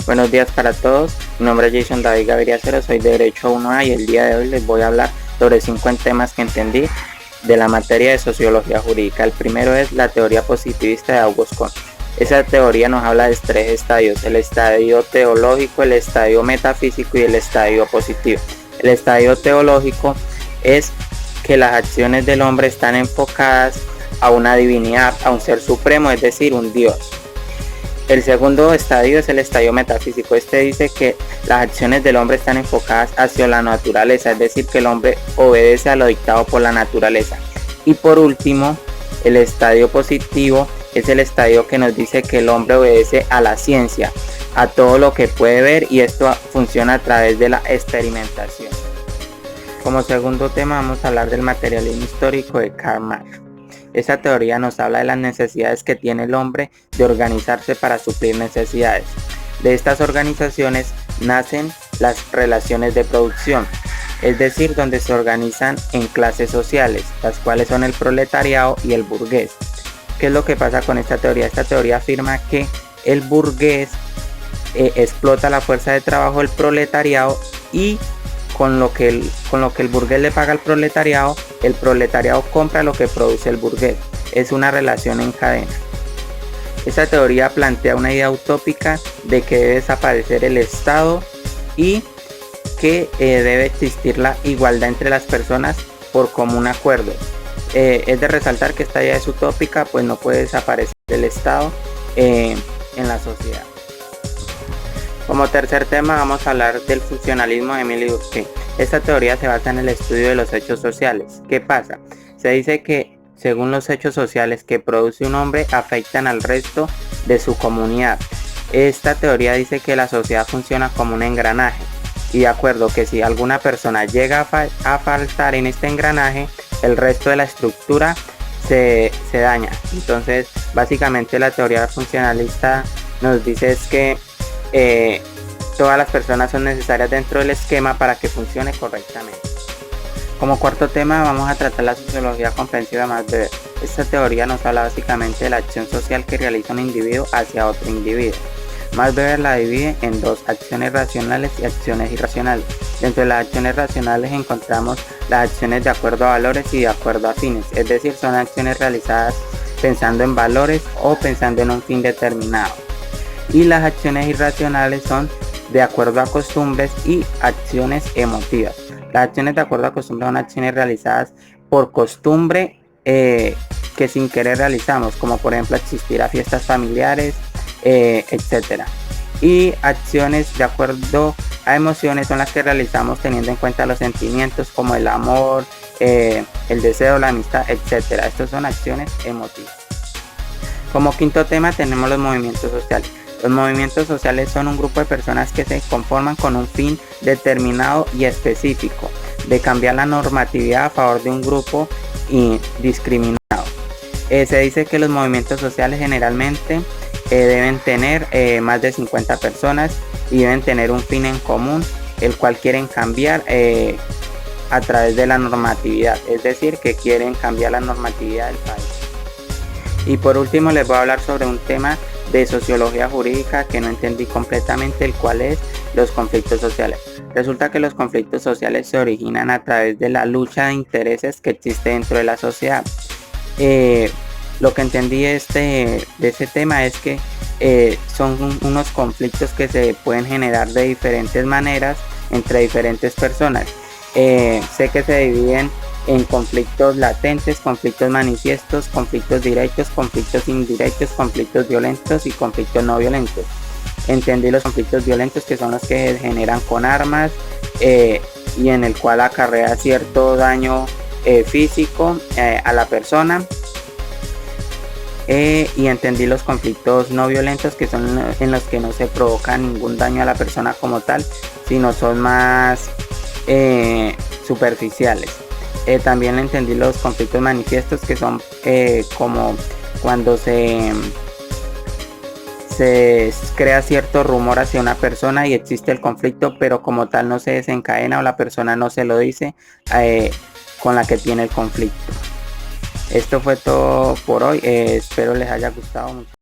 Buenos días para todos, mi nombre es Jason David Gaviria Cero, soy de Derecho 1A y el día de hoy les voy a hablar sobre 5 temas que entendí de la materia de Sociología Jurídica. El primero es la teoría positivista de Auguste Comte. Esa teoría nos habla de 3 estadios: el estadio teológico, el estadio metafísico y el estadio positivo. El estadio teológico es que las acciones del hombre están enfocadas a una divinidad, a un ser supremo, es decir, un Dios. El segundo estadio es el estadio metafísico. Este dice que las acciones del hombre están enfocadas hacia la naturaleza, es decir, que el hombre obedece a lo dictado por la naturaleza. Y por último, el estadio positivo es el estadio que nos dice que el hombre obedece a la ciencia, a todo lo que puede ver, y esto funciona a través de la experimentación. Como segundo tema vamos a hablar del materialismo histórico de Karl Marx. Esta teoría nos habla de las necesidades que tiene el hombre de organizarse para suplir necesidades. De estas organizaciones nacen las relaciones de producción, es decir, donde se organizan en clases sociales, las cuales son el proletariado y el burgués. ¿Qué es lo que pasa con esta teoría? Esta teoría afirma que el burgués explota la fuerza de trabajo del proletariado y con lo que el burgués le paga al proletariado, el proletariado compra lo que produce el burgués. Es una relación en cadena. Esta teoría plantea una idea utópica de que debe desaparecer el Estado y que debe existir la igualdad entre las personas por común acuerdo. Es de resaltar que esta idea es utópica, pues no puede desaparecer el Estado en la sociedad. Como tercer tema vamos a hablar del funcionalismo de Émile Durkheim. Esta teoría se basa en el estudio de los hechos sociales. ¿Qué pasa? Se dice que según los hechos sociales que produce un hombre afectan al resto de su comunidad. Esta teoría dice que la sociedad funciona como un engranaje y de acuerdo que si alguna persona llega a faltar en este engranaje, el resto de la estructura se daña. Entonces básicamente la teoría funcionalista nos dice es que todas las personas son necesarias dentro del esquema para que funcione correctamente. Como cuarto tema vamos a tratar la sociología comprensiva de Max Weber. Esta teoría nos habla básicamente de la acción social que realiza un individuo hacia otro individuo. Max Weber la divide en dos: acciones racionales y acciones irracionales. Dentro de las acciones racionales encontramos las acciones de acuerdo a valores y de acuerdo a fines, es decir, son acciones realizadas pensando en valores o pensando en un fin determinado. Y las acciones irracionales son de acuerdo a costumbres y acciones emotivas. Las acciones de acuerdo a costumbres son acciones realizadas por costumbre que sin querer realizamos, como por ejemplo asistir a fiestas familiares, etc. Y acciones de acuerdo a emociones son las que realizamos teniendo en cuenta los sentimientos como el amor, el deseo, la amistad, etc. Estas son acciones emotivas. Como quinto tema tenemos los movimientos sociales. Los movimientos sociales son un grupo de personas que se conforman con un fin determinado y específico, de cambiar la normatividad a favor de un grupo discriminado. Se dice que los movimientos sociales generalmente deben tener más de 50 personas y deben tener un fin en común, el cual quieren cambiar a través de la normatividad, es decir, que quieren cambiar la normatividad del país. Y por último les voy a hablar sobre un tema de sociología jurídica que no entendí completamente, el cual es los conflictos sociales. Resulta que los conflictos sociales se originan a través de la lucha de intereses que existe dentro de la sociedad. Lo que entendí de ese tema es que son unos conflictos que se pueden generar de diferentes maneras entre diferentes personas. Sé que se dividen en conflictos latentes, conflictos manifiestos, conflictos directos, conflictos indirectos, conflictos violentos y conflictos no violentos. Entendí los conflictos violentos, que son los que se generan con armas y en el cual acarrea cierto daño físico a la persona. Y entendí los conflictos no violentos, que son en los que no se provoca ningún daño a la persona como tal, sino son más superficiales. También entendí los conflictos manifiestos, que son como cuando se crea cierto rumor hacia una persona y existe el conflicto, pero como tal no se desencadena o la persona no se lo dice con la que tiene el conflicto. Esto fue todo por hoy, espero les haya gustado mucho.